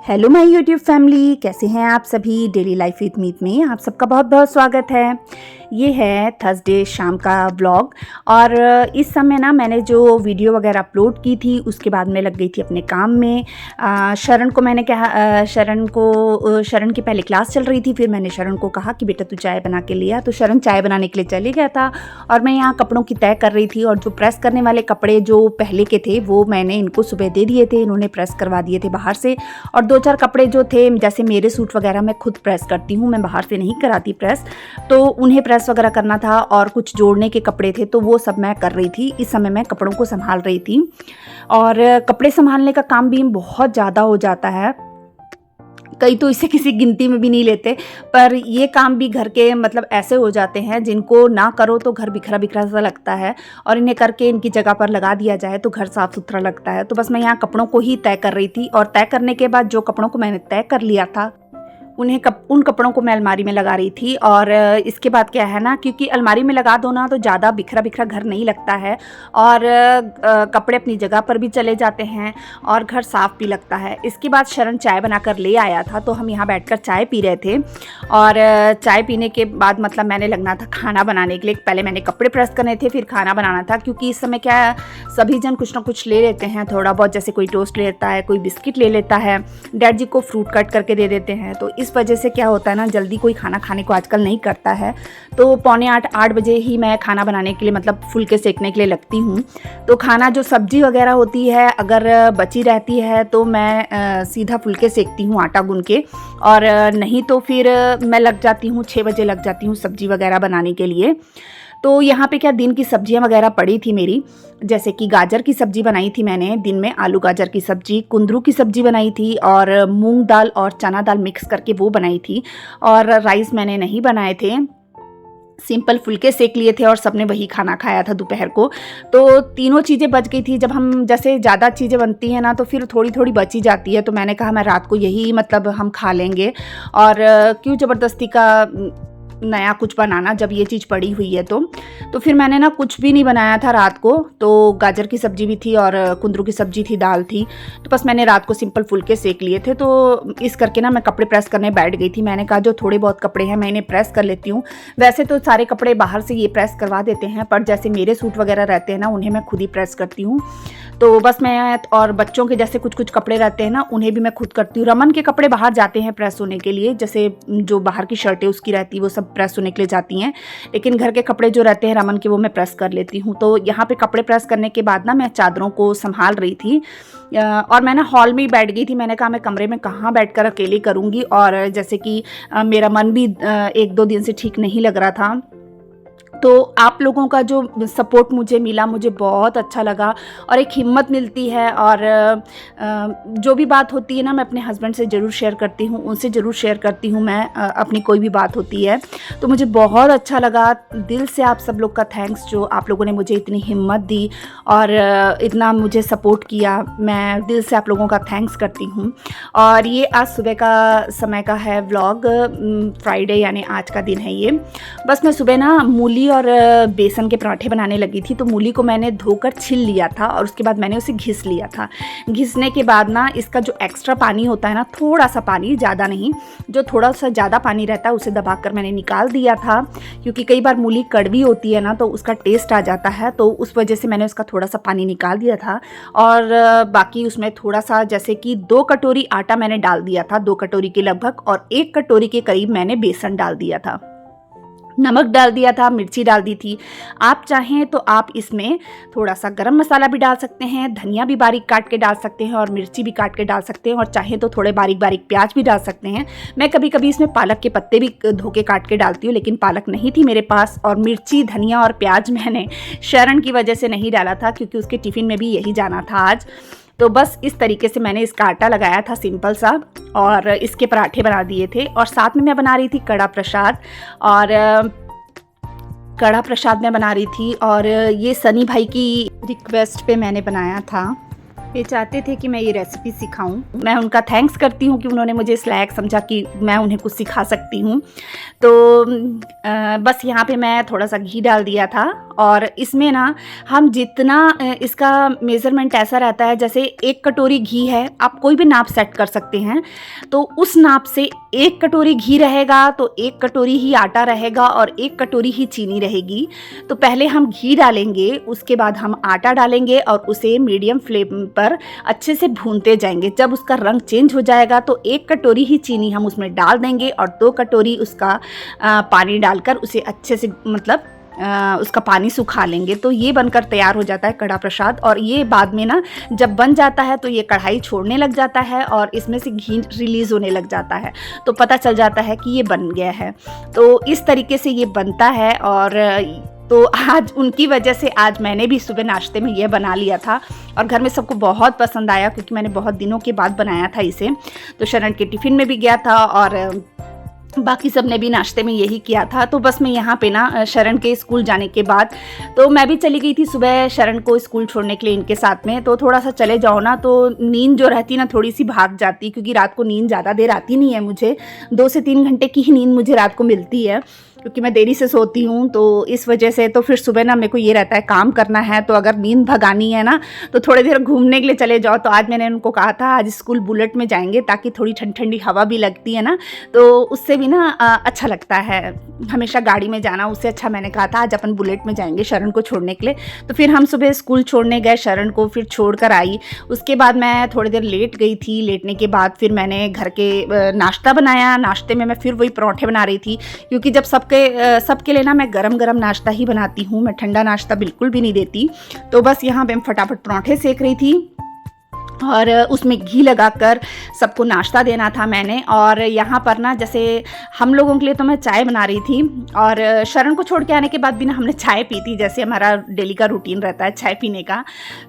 Hello my YouTube family, कैसे हैं आप सभी। डेली लाइफ विद मीत में आप सबका बहुत बहुत स्वागत है। ये है थर्सडे शाम का व्लॉग और इस समय ना मैंने जो वीडियो वगैरह अपलोड की थी उसके बाद मैं लग गई थी अपने काम में। शरण को मैंने कहा, शरण की पहले क्लास चल रही थी, फिर मैंने शरण को कहा कि बेटा तू चाय बना के लिया, तो शरण चाय बनाने के लिए चली गया था और मैं यहाँ कपड़ों की तय कर रही थी। और जो प्रेस करने वाले कपड़े जो पहले के थे वो मैंने इनको सुबह दे दिए थे, इन्होंने प्रेस करवा दिए थे बाहर से। और दो चार कपड़े जो थे, जैसे मेरे सूट वगैरह मैं खुद प्रेस करती हूँ, मैं बाहर से नहीं कराती प्रेस, तो उन्हें प्रेस वगैरह करना था। और कुछ जोड़ने के कपड़े थे तो वो सब मैं कर रही थी। इस समय मैं कपड़ों को संभाल रही थी और कपड़े संभालने का काम भी बहुत ज़्यादा हो जाता है। कई तो इसे किसी गिनती में भी नहीं लेते, पर ये काम भी घर के मतलब ऐसे हो जाते हैं जिनको ना करो तो घर बिखरा बिखरा सा लगता है, और इन्हें करके इनकी जगह पर लगा दिया जाए तो घर साफ सुथरा लगता है। तो बस मैं यहाँ कपड़ों को ही तय कर रही थी और तय करने के बाद जो कपड़ों को मैंने तय कर लिया था उन कपड़ों को मैं अलमारी में लगा रही थी। और इसके बाद क्या है ना, क्योंकि अलमारी में लगा दो ना तो ज़्यादा बिखरा बिखरा घर नहीं लगता है और कपड़े अपनी जगह पर भी चले जाते हैं और घर साफ भी लगता है। इसके बाद शरण चाय बनाकर ले आया था तो हम यहाँ बैठकर चाय पी रहे थे। और चाय पीने के बाद मतलब मैंने लगना था खाना बनाने के लिए। पहले मैंने कपड़े प्रेस करने थे, फिर खाना बनाना था, क्योंकि इस समय क्या सभी जन कुछ ना कुछ ले लेते हैं थोड़ा बहुत, जैसे कोई टोस्ट ले लेता है, कोई बिस्किट ले लेता है, डैड जी को फ्रूट कट करके दे देते हैं। तो इस वजह से क्या होता है ना, जल्दी कोई खाना खाने को आजकल नहीं करता है। तो 7:45-8 बजे ही मैं खाना बनाने के लिए मतलब फुलके सेकने के लिए लगती हूँ। तो खाना जो सब्जी वगैरह होती है अगर बची रहती है तो मैं सीधा फुलके सेकती हूँ आटा गूंद के, और नहीं तो फिर मैं लग जाती हूँ 6 बजे लग जाती हूँ सब्जी वगैरह बनाने के लिए। तो यहाँ पे क्या दिन की सब्जियाँ वगैरह पड़ी थी मेरी, जैसे कि गाजर की सब्ज़ी बनाई थी मैंने दिन में, आलू गाजर की सब्ज़ी, कुंदरू की सब्ज़ी बनाई थी और मूंग दाल और चना दाल मिक्स करके वो बनाई थी। और राइस मैंने नहीं बनाए थे, सिंपल फुलके सेक लिए थे और सबने वही खाना खाया था दोपहर को। तो तीनों चीज़ें बच गई थी। जब हम जैसे ज़्यादा चीज़ें बनती हैं ना तो फिर थोड़ी थोड़ी बची जाती है, तो मैंने कहा मैं रात को यही मतलब हम खा लेंगे, और क्यों ज़बरदस्ती का नया कुछ बनाना जब ये चीज़ पड़ी हुई है। तो फिर मैंने ना कुछ भी नहीं बनाया था रात को। तो गाजर की सब्ज़ी भी थी और कुंदरू की सब्ज़ी थी, दाल थी, तो बस मैंने रात को सिंपल फुलके सेक लिए थे। तो इस करके ना मैं कपड़े प्रेस करने बैठ गई थी। मैंने कहा जो थोड़े बहुत कपड़े हैं मैं इन्हें प्रेस कर लेती हूँ। वैसे तो सारे कपड़े बाहर से ये प्रेस करवा देते हैं, पर जैसे मेरे सूट वगैरह रहते हैं ना उन्हें मैं खुद ही प्रेस करती हूँ। तो बस मैं, और बच्चों के जैसे कुछ कुछ कपड़े रहते हैं ना उन्हें भी मैं खुद करती हूँ। रमन के कपड़े बाहर जाते हैं प्रेस होने के लिए, जैसे जो बाहर की शर्टें उसकी रहती है वो सब प्रेस होने के लिए जाती हैं, लेकिन घर के कपड़े जो रहते हैं रमन के वो मैं प्रेस कर लेती हूँ। तो यहाँ पे कपड़े प्रेस करने के बाद ना मैं चादरों को संभाल रही थी और मैं ना हॉल में ही बैठ गई थी। मैंने कहा मैं कमरे में कहाँ बैठकर अकेले करूँगी, और जैसे कि मेरा मन भी 1-2 दिन से ठीक नहीं लग रहा था। तो आप लोगों का जो सपोर्ट मुझे मिला मुझे बहुत अच्छा लगा और एक हिम्मत मिलती है। और जो भी बात होती है ना मैं अपने हस्बैंड से ज़रूर शेयर करती हूँ, उनसे ज़रूर शेयर करती हूँ मैं अपनी कोई भी बात होती है। तो मुझे बहुत अच्छा लगा, दिल से आप सब लोग का थैंक्स, जो आप लोगों ने मुझे इतनी हिम्मत दी और इतना मुझे सपोर्ट किया। मैं दिल से आप लोगों का थैंक्स करती हूँ। और ये आज सुबह का समय का है व्लॉग, फ्राइडे यानी आज का दिन है ये। बस मैं सुबह ना मूली और बेसन के पराठे बनाने लगी थी। तो मूली को मैंने धोकर छिल लिया था और उसके बाद मैंने उसे घिस लिया था। घिसने के बाद ना इसका जो एक्स्ट्रा पानी होता है ना, थोड़ा सा पानी, ज़्यादा नहीं, जो थोड़ा सा ज़्यादा पानी रहता है उसे दबाकर मैंने निकाल दिया था, क्योंकि कई बार मूली कड़वी होती है ना तो उसका टेस्ट आ जाता है, तो उस वजह से मैंने उसका थोड़ा सा पानी निकाल दिया था। और बाकी उसमें थोड़ा सा, जैसे कि 2 कटोरी आटा मैंने डाल दिया था, 2 कटोरी के लगभग, और 1 कटोरी के करीब मैंने बेसन डाल दिया था, नमक डाल दिया था, मिर्ची डाल दी थी। आप चाहें तो आप इसमें थोड़ा सा गरम मसाला भी डाल सकते हैं, धनिया भी बारीक काट के डाल सकते हैं और मिर्ची भी काट के डाल सकते हैं, और चाहें तो थोड़े बारीक बारीक प्याज भी डाल सकते हैं। मैं कभी कभी इसमें पालक के पत्ते भी धो के काट के डालती हूँ, लेकिन पालक नहीं थी मेरे पास। और मिर्ची, धनिया और प्याज मैंने शरण की वजह से नहीं डाला था, क्योंकि उसके टिफ़िन में भी यही जाना था आज। तो बस इस तरीके से मैंने इसका आटा लगाया था सिंपल सा, और इसके पराठे बना दिए थे। और साथ में मैं बना रही थी कड़ा प्रसाद, और कड़ा प्रसाद मैं बना रही थी, और ये सनी भाई की रिक्वेस्ट पे मैंने बनाया था। ये चाहते थे कि मैं ये रेसिपी सिखाऊं। मैं उनका थैंक्स करती हूँ कि उन्होंने मुझे इस लायक समझा कि मैं उन्हें कुछ सिखा सकती हूँ। तो बस यहाँ पे मैं थोड़ा सा घी डाल दिया था और इसमें ना हम जितना इसका मेज़रमेंट ऐसा रहता है, जैसे 1 कटोरी घी है, आप कोई भी नाप सेट कर सकते हैं। तो उस नाप से 1 कटोरी घी रहेगा तो 1 कटोरी ही आटा रहेगा और 1 कटोरी ही चीनी रहेगी। तो पहले हम घी डालेंगे, उसके बाद हम आटा डालेंगे और उसे मीडियम फ्लेम पर अच्छे से भूनते जाएंगे। जब उसका रंग चेंज हो जाएगा तो 1 कटोरी ही चीनी हम उसमें डाल देंगे और 2 कटोरी उसका पानी डालकर उसे अच्छे से मतलब उसका पानी सुखा लेंगे। तो ये बनकर तैयार हो जाता है कड़ा प्रसाद। और ये बाद में ना जब बन जाता है तो ये कढ़ाई छोड़ने लग जाता है और इसमें से घी रिलीज़ होने लग जाता है, तो पता चल जाता है कि ये बन गया है। तो इस तरीके से ये बनता है। और तो आज उनकी वजह से आज मैंने भी सुबह नाश्ते में ये बना लिया था और घर में सबको बहुत पसंद आया, क्योंकि मैंने बहुत दिनों के बाद बनाया था इसे। तो शरण के टिफ़िन में भी गया था और बाकी सब ने भी नाश्ते में यही किया था। तो बस मैं यहाँ पे ना शरण के स्कूल जाने के बाद तो मैं भी चली गई थी सुबह शरण को स्कूल छोड़ने के लिए इनके साथ में। तो थोड़ा सा चले जाओ ना तो नींद जो रहती ना थोड़ी सी भाग जाती, क्योंकि रात को नींद ज़्यादा देर आती नहीं है मुझे। 2 से 3 घंटे की ही नींद मुझे रात को मिलती है, क्योंकि मैं देरी से सोती हूँ। तो इस वजह से तो फिर सुबह ना मेरे को ये रहता है काम करना है, तो अगर नींद भगानी है ना तो थोड़ी देर घूमने के लिए चले जाओ। तो आज मैंने उनको कहा था आज स्कूल बुलेट में जाएंगे, ताकि थोड़ी ठंडी ठंडी हवा भी लगती है ना, तो उससे भी ना अच्छा लगता है। हमेशा गाड़ी में जाना उससे अच्छा मैंने कहा था आज अपन बुलेट में जाएंगे शरण को छोड़ने के लिए। तो फिर हम सुबह स्कूल छोड़ने गए, शरण को फिर छोड़ कर आई। उसके बाद मैं थोड़ी देर लेट गई थी। लेटने के बाद फिर मैंने घर के नाश्ता बनाया। नाश्ते में मैं फिर वही पराठे बना रही थी, क्योंकि जब सबके लिए ना मैं गरम गरम नाश्ता ही बनाती हूँ, मैं ठंडा नाश्ता बिल्कुल भी नहीं देती। तो बस यहाँ पे मैं फटाफट पराठे सेक रही थी और उसमें घी लगाकर सबको नाश्ता देना था मैंने। और यहाँ पर ना जैसे हम लोगों के लिए तो मैं चाय बना रही थी, और शरण को छोड़ के आने के बाद भी ना हमने चाय पी थी, जैसे हमारा डेली का रूटीन रहता है चाय पीने का।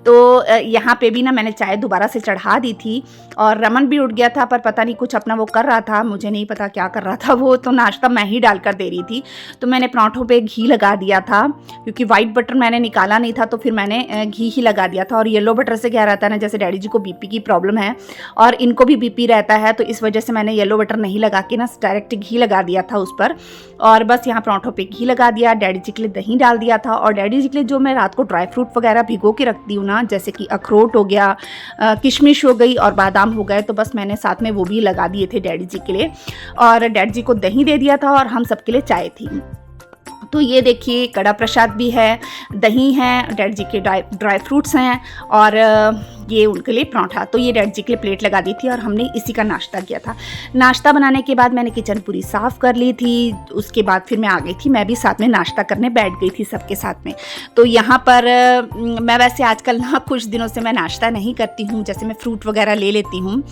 तो यहाँ पे भी ना मैंने चाय दोबारा से चढ़ा दी थी। और रमन भी उठ गया था, पर पता नहीं कुछ अपना वो कर रहा था, मुझे नहीं पता क्या कर रहा था वो। तो नाश्ता मैं ही डालकर दे रही थी। तो मैंने पराठों पर घी लगा दिया था, क्योंकि वाइट बटर मैंने निकाला नहीं था, तो फिर मैंने घी ही लगा दिया था। और येलो बटर से क्या रहता है ना, जैसे डैडी जी को बीपी की प्रॉब्लम है और इनको भी बीपी रहता है, तो इस वजह से मैंने येलो बटर नहीं लगा के ना डायरेक्ट घी लगा दिया था उस पर। और बस यहाँ पराठों पे घी लगा दिया। डैडी जी के लिए दही डाल दिया था। और डैडी जी के लिए जो मैं रात को ड्राई फ्रूट वगैरह भिगो के रखती हूँ ना, जैसे कि अखरोट हो गया, किशमिश हो गई और बादाम हो गए, तो बस मैंने साथ में वो भी लगा दिए थे डैडी जी के लिए। और डैडी जी को दही दे दिया था और हम सबके लिए चाय थी। तो ये देखिए कड़ा प्रसाद भी है, दही है, डैड जी के ड्राई फ्रूट्स हैं और ये उनके लिए पराठा। तो ये डैड जी के लिए प्लेट लगा दी थी और हमने इसी का नाश्ता किया था। नाश्ता बनाने के बाद मैंने किचन पूरी साफ़ कर ली थी। उसके बाद फिर मैं आ गई थी, मैं भी साथ में नाश्ता करने बैठ गई थी सबके साथ में। तो यहाँ पर मैं वैसे आजकल ना कुछ दिनों से मैं नाश्ता नहीं करती हूँ, जैसे मैं फ्रूट वगैरह ले लेती हूँ।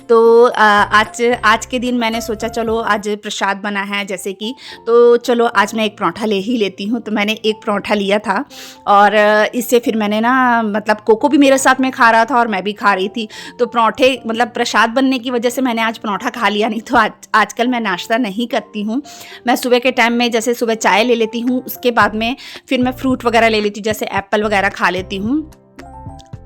तो आज के दिन मैंने सोचा चलो आज प्रसाद बना है जैसे कि, तो चलो आज मैं एक पराठा ले ही लेती हूँ। तो मैंने एक पराठा लिया था और इससे फिर मैंने ना मतलब कोको भी मेरे साथ में खा रहा था और मैं भी खा रही थी। तो पराठे मतलब प्रसाद बनने की वजह से मैंने आज पराठा खा लिया, नहीं तो आजकल मैं नाश्ता नहीं करती हूँ। मैं सुबह के टाइम में जैसे सुबह चाय ले लेती हूँ, उसके बाद में फिर मैं फ्रूट वगैरह ले लेती हूँ, जैसे एप्पल वगैरह खा लेती हूँ,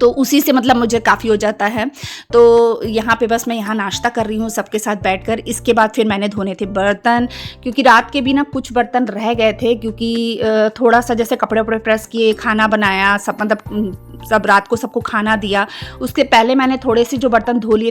तो उसी से मतलब मुझे काफ़ी हो जाता है। तो यहाँ पे बस मैं यहाँ नाश्ता कर रही हूँ सबके साथ बैठकर। इसके बाद फिर मैंने धोने थे बर्तन, क्योंकि रात के भी ना कुछ बर्तन रह गए थे, क्योंकि थोड़ा सा जैसे कपड़े वपड़े प्रेस किए, खाना बनाया, सब मतलब सब रात को सबको खाना दिया। उसके पहले मैंने थोड़े से जो बर्तन धो लिए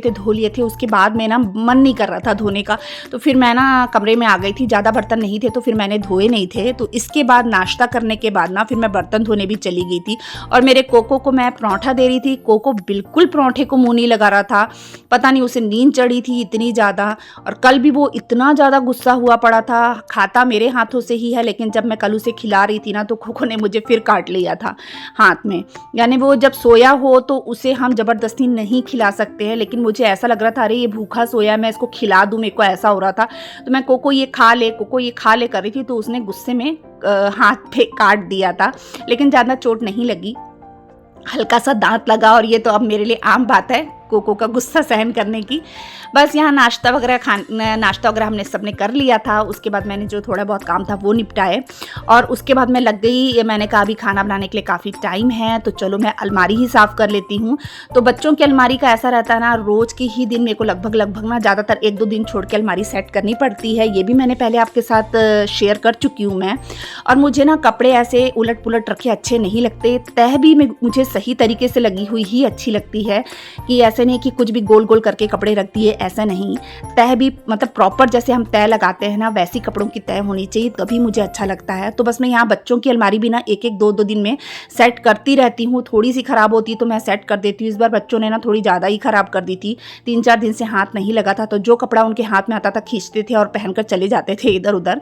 थे। उसके बाद में ना मन नहीं कर रहा था धोने का, तो फिर मैं ना कमरे में आ गई थी। ज़्यादा बर्तन नहीं थे तो फिर मैंने धोए नहीं थे। तो इसके बाद नाश्ता करने के बाद ना फिर मैं बर्तन धोने भी चली गई थी। और मेरे कोको को मैं पराठा दे रही थी। कोको बिल्कुल पराठे को मुँह नहीं लगा रहा था, पता नहीं उसे नींद चढ़ी थी इतनी ज़्यादा। और कल भी वो इतना ज़्यादा गुस्सा हुआ पड़ा था। खाता मेरे हाथों से ही है, लेकिन जब मैं कल उसे खिला रही थी ना तो कोको ने मुझे फिर काट लिया था हाथ में। यानी वो जब सोया हो तो उसे हम ज़बरदस्ती नहीं खिला सकते हैं, लेकिन मुझे ऐसा लग रहा था अरे ये भूखा सोया, मैं इसको खिला दूँ, मेरे को ऐसा हो रहा था। तो मैं कोको ये खा ले कर रही थी, तो उसने गुस्से में हाथ पे काट दिया था, लेकिन ज़्यादा चोट नहीं लगी, हल्का सा दांत लगा। और ये तो अब मेरे लिए आम बात है, कोको का गुस्सा सहन करने की। बस यहाँ नाश्ता वगैरह हमने सबने कर लिया था। उसके बाद मैंने जो थोड़ा बहुत काम था वो निपटाए और उसके बाद मैं लग गई। मैंने कहा अभी खाना बनाने के लिए काफ़ी टाइम है तो चलो मैं अलमारी ही साफ़ कर लेती हूँ। तो बच्चों की अलमारी का ऐसा रहता है ना, रोज़ के ही दिन मेरे को लगभग ना ज़्यादातर 1-2 दिन छोड़ के अलमारी सेट करनी पड़ती है। ये भी मैंने पहले आपके साथ शेयर कर चुकी हूँ मैं। और मुझे ना कपड़े ऐसे उलट पुलट रखे अच्छे नहीं लगते। तह भी मुझे सही तरीके से लगी हुई ही अच्छी लगती है, कि ऐसे नहीं कि कुछ भी गोल गोल करके कपड़े रख दिए, ऐसा नहीं। तह भी मतलब प्रॉपर जैसे हम तह लगाते हैं ना, वैसी कपड़ों की तह होनी चाहिए, तभी मुझे अच्छा लगता है। तो बस मैं यहाँ बच्चों की अलमारी भी ना 1-2 दिन में सेट करती रहती हूँ। थोड़ी सी ख़राब होती है तो मैं सेट कर देती हूँ। इस बार बच्चों ने ना थोड़ी ज़्यादा ही ख़राब कर दी थी, 3-4 दिन से हाथ नहीं लगा था, तो जो कपड़ा उनके हाथ में आता था खींचते थे और पहनकर चले जाते थे इधर उधर।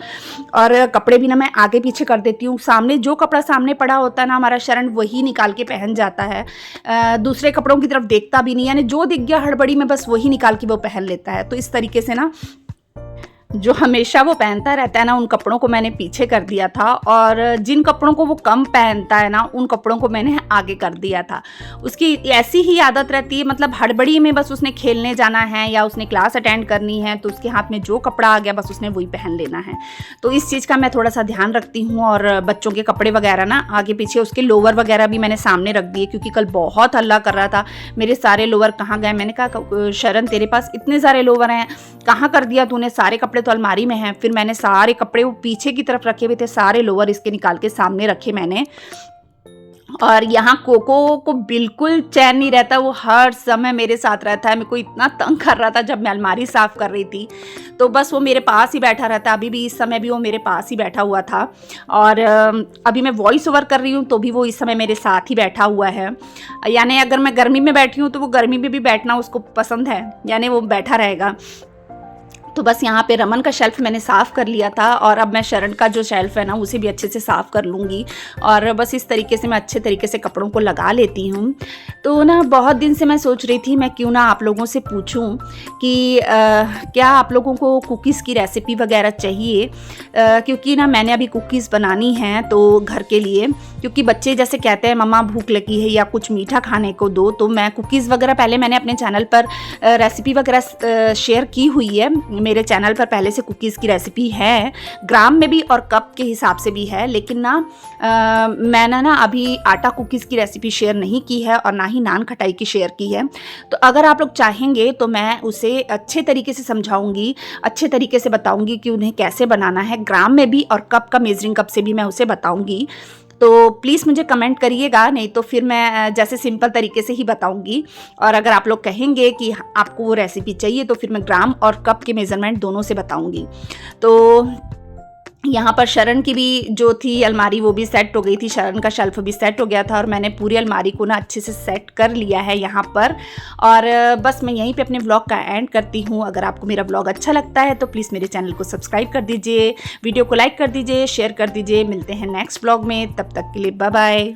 और कपड़े भी ना मैं आगे पीछे कर देती हूँ। सामने जो कपड़ा सामने पड़ा होता है ना हमारा शरण, वही निकाल के पहन जाता है। दूसरे कपड़ों की तरफ देखता भी नहीं, यानी जो दिख गया हड़बड़ी में बस वही निकाल के वो पहन लेता है। तो इस तरीके से ना जो हमेशा वो पहनता रहता है ना, उन कपड़ों को मैंने पीछे कर दिया था और जिन कपड़ों को वो कम पहनता है ना, उन कपड़ों को मैंने आगे कर दिया था। उसकी ऐसी ही आदत रहती है, मतलब हड़बड़ी में बस उसने खेलने जाना है या उसने क्लास अटेंड करनी है तो उसके हाथ में जो कपड़ा आ गया बस उसने वही पहन लेना है। तो इस चीज़ का मैं थोड़ा सा ध्यान रखती हूँ। और बच्चों के कपड़े वगैरह ना आगे पीछे, उसके लोवर वगैरह भी मैंने सामने रख दिए, क्योंकि कल बहुत हल्ला कर रहा था, मेरे सारे लोवर कहाँ गए। मैंने कहा शरण तेरे पास इतने सारे लोवर हैं, कहाँ कर दिया तूने, सारे कपड़े तो अलमारी में हैं। फिर मैंने सारे कपड़े, वो पीछे की तरफ रखे हुए थे, सारे लोअर इसके निकाल के सामने रखे मैंने। और यहाँ कोको को बिल्कुल चैन नहीं रहता, वो हर समय मेरे साथ रहता है। मेरे को इतना तंग कर रहा था जब मैं अलमारी साफ़ कर रही थी, तो बस वो मेरे पास ही बैठा रहता। अभी भी इस समय भी वो मेरे पास ही बैठा हुआ था। और अभी मैं वॉइस ओवर कर रही हूँ तो भी वो इस समय मेरे साथ ही बैठा हुआ है। यानी अगर मैं गर्मी में बैठी हूँ तो वो गर्मी में भी बैठना उसको पसंद है, यानी वो बैठा रहेगा। तो बस यहाँ पे रमन का शेल्फ़ मैंने साफ़ कर लिया था और अब मैं शरण का जो शेल्फ़ है ना उसे भी अच्छे से साफ़ कर लूँगी। और बस इस तरीके से मैं अच्छे तरीके से कपड़ों को लगा लेती हूँ। तो ना बहुत दिन से मैं सोच रही थी मैं क्यों ना आप लोगों से पूछूं कि क्या आप लोगों को कुकीज़ की रेसिपी वगैरह चाहिए, क्योंकि ना मैंने अभी कुकीज़ बनानी है तो घर के लिए, क्योंकि बच्चे जैसे कहते हैं मम्मा भूख लगी है या कुछ मीठा खाने को दो। तो मैं कुकीज़ वगैरह पहले मैंने अपने चैनल पर रेसिपी वगैरह शेयर की हुई है। मेरे चैनल पर पहले से कुकीज़ की रेसिपी है, ग्राम में भी और कप के हिसाब से भी है, लेकिन ना मैंने ना अभी आटा कुकीज़ की रेसिपी शेयर नहीं की है और ना ही नान खटाई की शेयर की है। तो अगर आप लोग चाहेंगे तो मैं उसे अच्छे तरीके से समझाऊंगी, अच्छे तरीके से बताऊंगी कि उन्हें कैसे बनाना है, ग्राम में भी और कप का मेजरिंग कप से भी मैं उसे बताऊंगी। तो प्लीज़ मुझे कमेंट करिएगा, नहीं तो फिर मैं जैसे सिंपल तरीके से ही बताऊंगी। और अगर आप लोग कहेंगे कि आपको वो रेसिपी चाहिए तो फिर मैं ग्राम और कप के मेज़रमेंट दोनों से बताऊंगी। तो यहाँ पर शरण की भी जो थी अलमारी वो भी सेट हो गई थी, शरण का शेल्फ भी सेट हो गया था और मैंने पूरी अलमारी को ना अच्छे से सेट कर लिया है यहाँ पर। और बस मैं यहीं पे अपने व्लॉग का एंड करती हूँ। अगर आपको मेरा व्लॉग अच्छा लगता है तो प्लीज़ मेरे चैनल को सब्सक्राइब कर दीजिए, वीडियो को लाइक कर दीजिए, शेयर कर दीजिए। मिलते हैं नेक्स्ट व्लॉग में, तब तक के लिए बाय बाय।